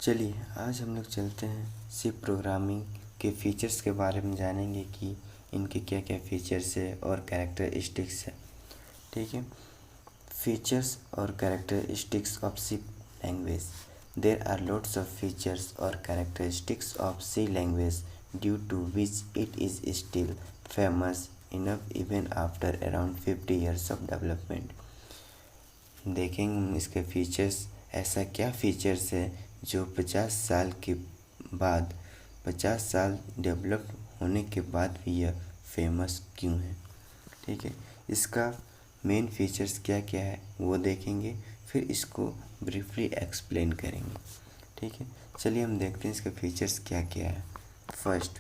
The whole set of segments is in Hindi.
चलिए आज हम लोग चलते हैं सी प्रोग्रामिंग के फीचर्स के बारे में जानेंगे कि इनके क्या क्या फीचर्स है और कैरेक्टरिस्टिक्स है। ठीक है, फीचर्स और characteristics of C language. There are lots of features और characteristics of C language due to which it is still famous enough even after around 50 years of development. देखेंगे इसके फीचर्स, ऐसा क्या फीचर्स है जो 50 साल के बाद 50 साल डेवलप होने के बाद भी यह फेमस क्यों है। ठीक है, इसका मेन फीचर्स क्या क्या है वो देखेंगे, फिर इसको ब्रीफली एक्सप्लेन करेंगे। ठीक है, चलिए हम देखते हैं इसके फीचर्स क्या क्या है। First,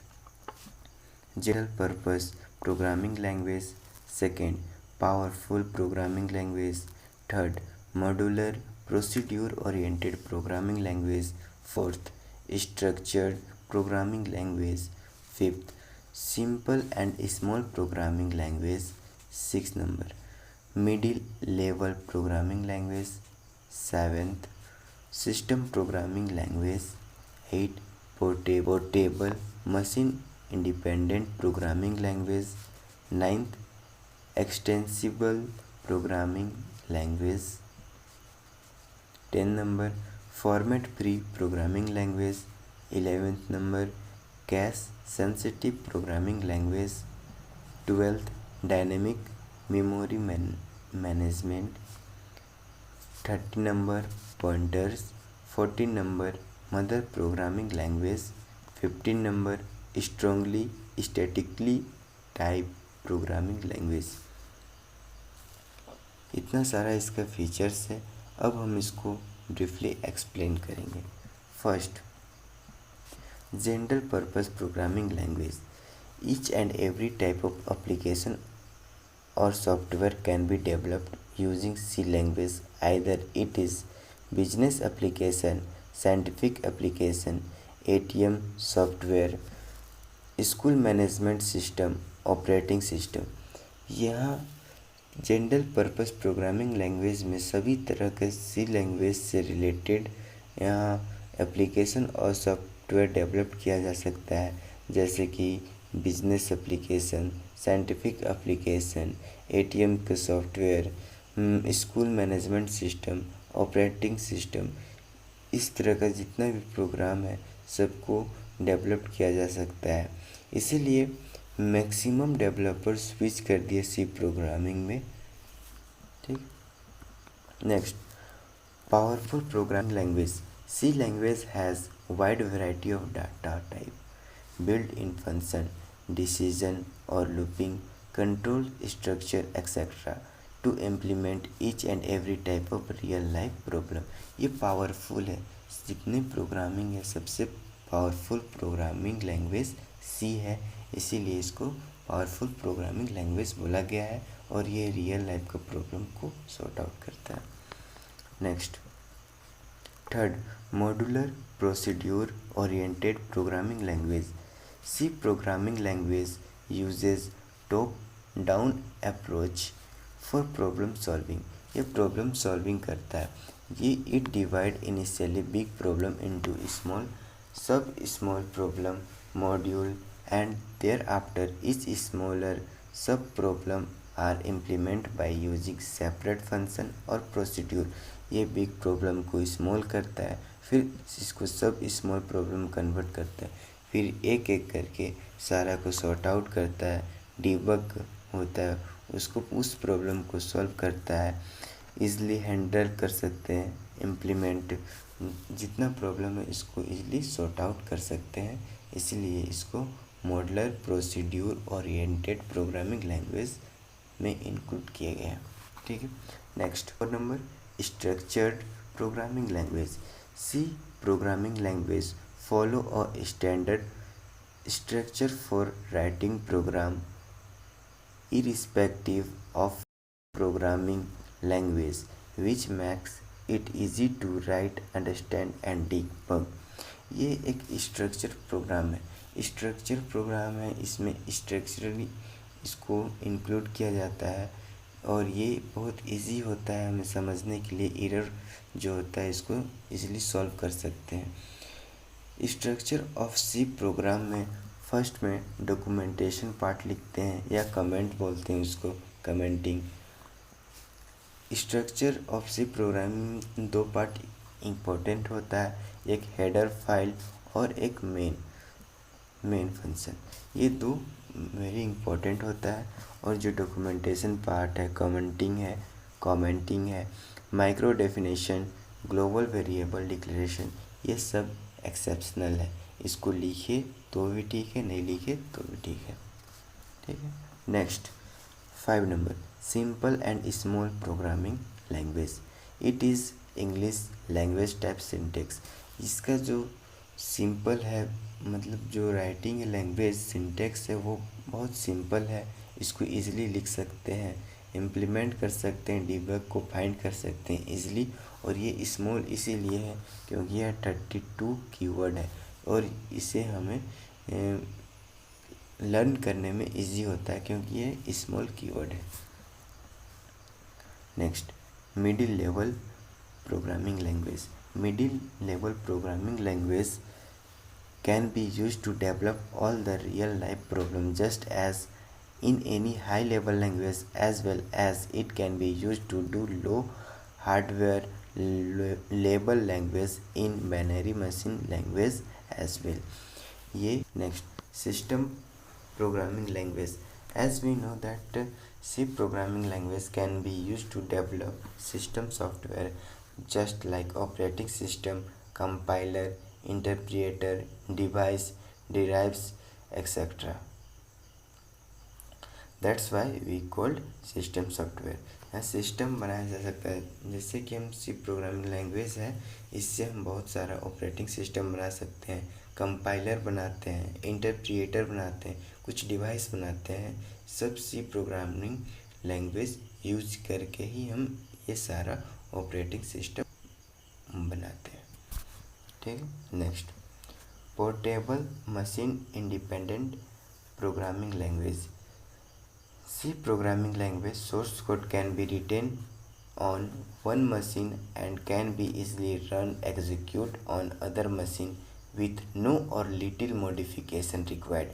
general purpose programming language. Second, powerful programming language. Third, modular procedure oriented programming language. Fourth, structured programming language. Fifth, simple and small programming language. 6 number, middle level programming language. 7th, system programming language. 8, portable machine independent programming language. 9th, extensible programming language. 10 number, format free programming language. 11th number, case sensitive programming language. 12th, dynamic memory management. 30 number, pointers. 14 number, mother programming language. 15 number, strongly statically type programming language. इतना सारा इसका फीचर्स है। अब हम इसको ब्रीफली एक्सप्लेन करेंगे। First, general purpose programming language. Each and every type of application or software can be developed using C language. Either it is business application, scientific application, ATM software, school management system, operating system। यहाँ जनरल पर्पस प्रोग्रामिंग लैंग्वेज में सभी तरह के सी लैंग्वेज से रिलेटेड यहाँ एप्लीकेशन और सॉफ्टवेयर डेवलप किया जा सकता है, जैसे कि business application, scientific application, ATM के software, school management system, operating system. इस तरह का जितना भी प्रोग्राम है सबको डेवलप किया जा सकता है। इसीलिए मैक्सिमम डेवलपर स्विच कर दिए सी प्रोग्रामिंग में। ठीक, next, powerful programming language. C language has wide variety of data type built in function, decision or looping, control structure etc. to implement each and every type of real life problem। ये पावरफुल है, जितने प्रोग्रामिंग है सबसे पावरफुल प्रोग्रामिंग लैंग्वेज सी है, इसीलिए इसको पावरफुल प्रोग्रामिंग लैंग्वेज बोला गया है और ये रियल लाइफ का प्रॉब्लम को सॉर्ट आउट करता है। Next, third, modular procedure oriented programming language. C programming language uses top-down approach for problem solving। ये problem solving करता है। ये it divide initially big problem into small problem module and thereafter each smaller sub problem are implemented by using separate function और procedure। ये big problem को small करता है, फिर इसको सब small problem convert करता है, फिर एक एक करके सारा को सॉर्ट आउट करता है, डिबग होता है, उसको उस प्रॉब्लम को सॉल्व करता है, इजली हैंडल कर सकते हैं, इम्प्लीमेंट जितना प्रॉब्लम है इसको इजली सॉर्ट आउट कर सकते हैं, इसलिए इसको modular procedure oriented programming language में इंक्लूड किया गया है। ठीक है, नेक्स्ट और number, structured programming language. C programming language follow a standard structure for writing program irrespective of programming language, which makes it easy to write, understand and debug। ये एक स्ट्रक्चर प्रोग्राम है, स्ट्रक्चर प्रोग्राम है, इसमें स्ट्रक्चरली इसको इंक्लूड किया जाता है और ये बहुत इजी होता है हमें समझने के लिए। एरर जो होता है इसको इजीली सॉल्व कर सकते हैं। स्ट्रक्चर ऑफ सी प्रोग्राम में फर्स्ट में डॉक्यूमेंटेशन पार्ट लिखते हैं या कमेंट बोलते हैं उसको, commenting. Structure of C programming दो पार्ट इम्पोर्टेंट होता है, एक हेडर फाइल और एक मेन फंक्शन। ये दो वेरी इंपॉर्टेंट होता है। और जो डॉक्यूमेंटेशन पार्ट है, कमेंटिंग है, micro definition, global variable declaration, ये सब एक्सेप्शनल है। इसको लिखे तो भी ठीक है, नहीं लिखे तो भी ठीक है। ठीक है। Next 5 number, simple and small programming language. It is English language type syntax. इसका जो सिंपल है, मतलब जो राइटिंग लैंग्वेज सिंटेक्स है वो बहुत सिंपल है। इसको इजीली लिख सकते हैं, इम्प्लीमेंट कर सकते हैं, डिबग को फाइंड कर सकते हैं इजीली। और ये स्मॉल इसीलिए है क्योंकि यह 32 कीवर्ड है और इसे हमें लर्न करने में इजी होता है क्योंकि ये स्मॉल कीवर्ड है। Next, middle level programming language. Middle level programming language can be used to develop all the real life problems just as in any high level language, as well as it can be used to do low hardware level language in binary machine language as well. ये next, system programming language. As we know that C programming language can be used to develop system software just like operating system, compiler, interpreter, device, derives, etc. That's why we called system software. यहाँ सिस्टम बनाया जा सकता है। जैसे कि हम सी प्रोग्रामिंग लैंग्वेज है, इससे हम बहुत सारा ऑपरेटिंग सिस्टम बना सकते हैं, कंपाइलर बनाते हैं, इंटरप्रिएटर बनाते हैं, कुछ डिवाइस बनाते हैं। सब सी प्रोग्रामिंग लैंग्वेज यूज करके ही हम ये सारा ऑपरेटिंग सिस्टम बनाते हैं। ठीक है। Next, portable machine independent programming language. C programming language source code can be written on one machine and can be easily run execute on other machine with no or little modification required.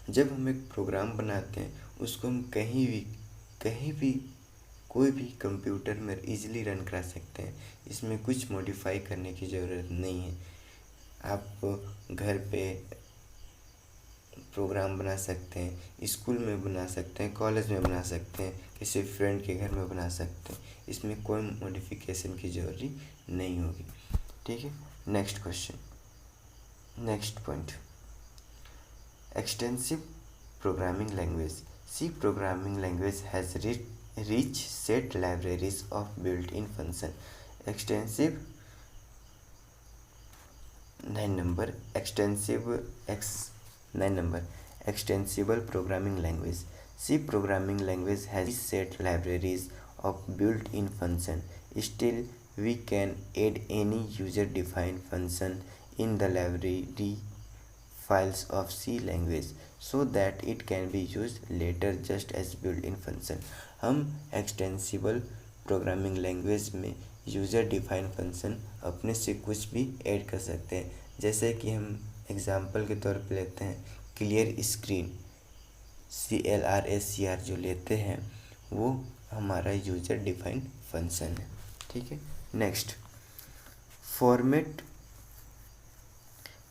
जब हम एक प्रोग्राम बनाते हैं उसको हम कहीं भी कोई भी कंप्यूटर में इजीली रन करा सकते हैं। इसमें कुछ मॉडिफाई करने की ज़रूरत नहीं है। आप घर पे प्रोग्राम बना सकते हैं, स्कूल में बना सकते हैं, कॉलेज में बना सकते हैं, किसी फ्रेंड के घर में बना सकते हैं। इसमें कोई मॉडिफिकेशन की ज़रूरत नहीं होगी। ठीक है। Next question, next point, extensive programming language. C programming language has rich set libraries of built-in function. Extensive 9 number, extensible programming language. C programming language has set libraries of built-in function. Still, we can add any user-defined function in the library files of C language so that it can be used later just as built-in function. हम एक्सटेंसिबल प्रोग्रामिंग लैंग्वेज में यूज़र डिफाइन फंक्शन अपने से कुछ भी ऐड कर सकते हैं। जैसे कि हम एग्जांपल के तौर पे लेते हैं क्लियर स्क्रीन, CLRSCR जो लेते हैं वो हमारा यूज़र डिफाइन फंक्शन है। ठीक है। Next, format.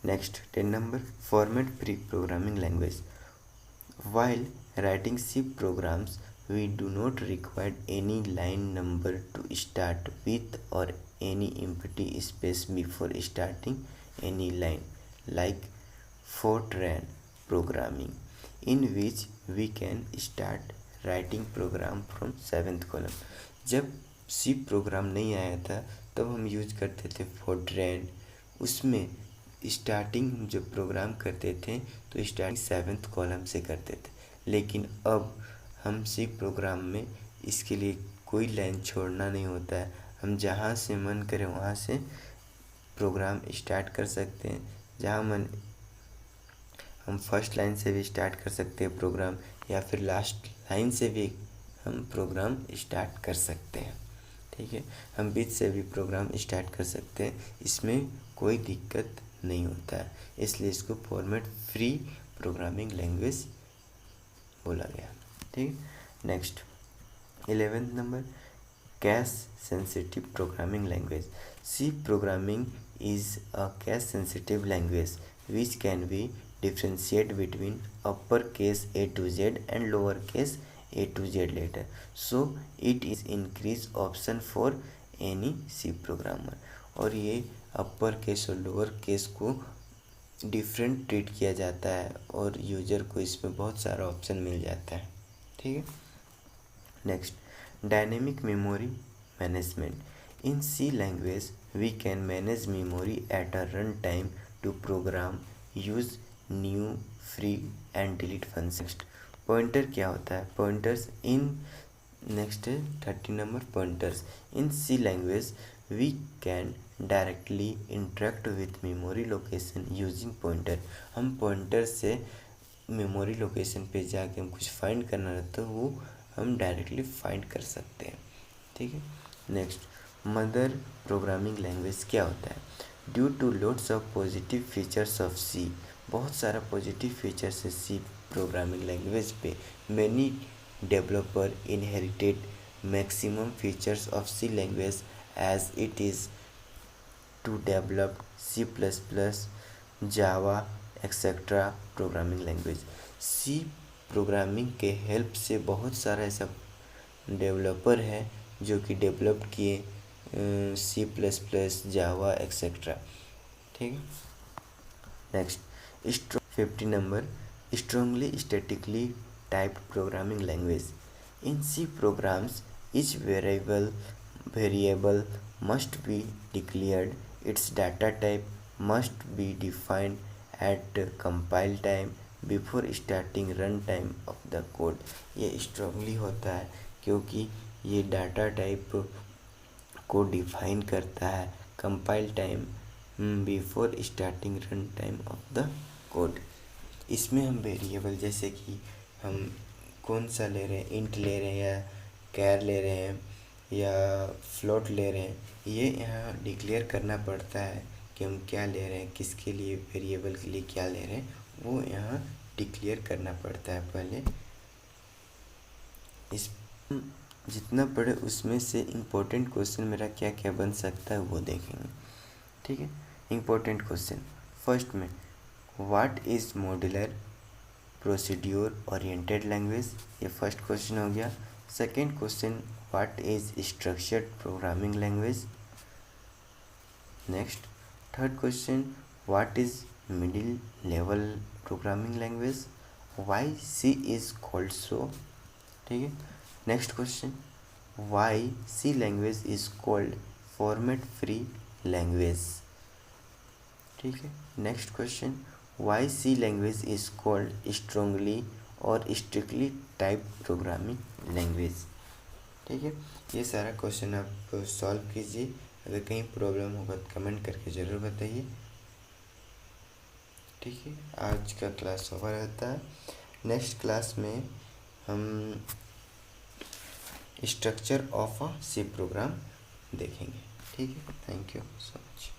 Next 10 number, format free programming language. While writing C programs, we do not require any line number to start with or any empty space before starting any line, like Fortran programming, in which we can start writing program from 7th column. जब C प्रोग्राम नहीं आया था तब हम यूज करते थे Fortran। उसमें स्टार्टिंग जब प्रोग्राम करते थे तो स्टार्टिंग 7th कॉलम से करते थे, लेकिन अब हम सी प्रोग्राम में इसके लिए कोई लाइन छोड़ना नहीं होता है। हम जहाँ से मन करें वहाँ से प्रोग्राम स्टार्ट कर सकते हैं। जहाँ मन, हम फर्स्ट लाइन से भी स्टार्ट कर सकते हैं प्रोग्राम या फिर लास्ट लाइन से भी हम प्रोग्राम स्टार्ट कर सकते हैं। ठीक है, हम बीच से भी प्रोग्राम स्टार्ट कर सकते हैं, इसमें कोई दिक्कत नहीं होता है, इसलिए इसको फॉर्मेट फ्री प्रोग्रामिंग लैंग्वेज बोला गया। ठीक, next 11th number, case sensitive programming language. C programming is a case sensitive language which can be differentiate between uppercase A to Z and lowercase a to z later, so it is increase option for any C programmer। और ये अपर केस और लोअर केस को डिफरेंट ट्रीट किया जाता है और यूजर को इसमें बहुत सारा ऑप्शन मिल जाता है। ठीक है, नेक्स्ट, dynamic memory management. In C language we can manage memory at a run time to program use new free and delete function. Pointer क्या होता है? Pointers in next 30 number, pointers in C language we can directly interact with memory location using pointer. हम पॉइंटर से मेमोरी लोकेशन पे जाके हम कुछ फाइंड करना रहता है, वो हम डायरेक्टली फाइंड कर सकते हैं। ठीक है, नेक्स्ट, मदर प्रोग्रामिंग लैंग्वेज क्या होता है? Due to loads of positive features of C, बहुत सारा पॉजिटिव फीचर्स है सी प्रोग्रामिंग लैंग्वेज पे, many developer inherited maximum features of C language as it is to develop C++, Java etcetera programming language. C programming के हेल्प से बहुत सारा ऐसा डेवलपर है जो कि डेवलप किए C++, जावा एक्सेट्रा। ठीक है, next 50 number, strongly statically typed programming language. In C programs each variable must be declared, its data type must be defined at compile time before starting run time of the code। ये स्ट्रांगली होता है क्योंकि ये डाटा टाइप को डिफाइन करता है compile time before starting run time of the code. इसमें हम वेरिएबल जैसे कि हम कौन सा ले रहे हैं, इंट ले रहे हैं या कैर ले रहे हैं या फ्लोट ले रहे हैं, ये यहाँ डिक्लेयर करना पड़ता है कि हम क्या ले रहे हैं, किसके लिए वेरिएबल के लिए क्या ले रहे हैं, वो यहाँ डिक्लेयर करना पड़ता है पहले। इस जितना पढ़े उसमें से इम्पोर्टेंट क्वेश्चन मेरा क्या क्या बन सकता है वो देखेंगे। ठीक है, इम्पोर्टेंट क्वेश्चन फर्स्ट में, what is modular procedure oriented language, ये फर्स्ट क्वेश्चन हो गया। Second question, what is structured programming language. Next third question, what is middle level programming language, why C is called so. ठीक है, next question, why C language is called format free language. ठीक है, next question, why C language is called strongly और स्ट्रिक्टली टाइप प्रोग्रामिंग लैंग्वेज। ठीक है, ये सारा क्वेश्चन आप सॉल्व कीजिए, अगर कहीं प्रॉब्लम होगा तो कमेंट करके ज़रूर बताइए। ठीक है, आज का क्लास ओवर रहता है, नेक्स्ट क्लास में हम structure of a C program देखेंगे। ठीक है, थैंक यू सो मच।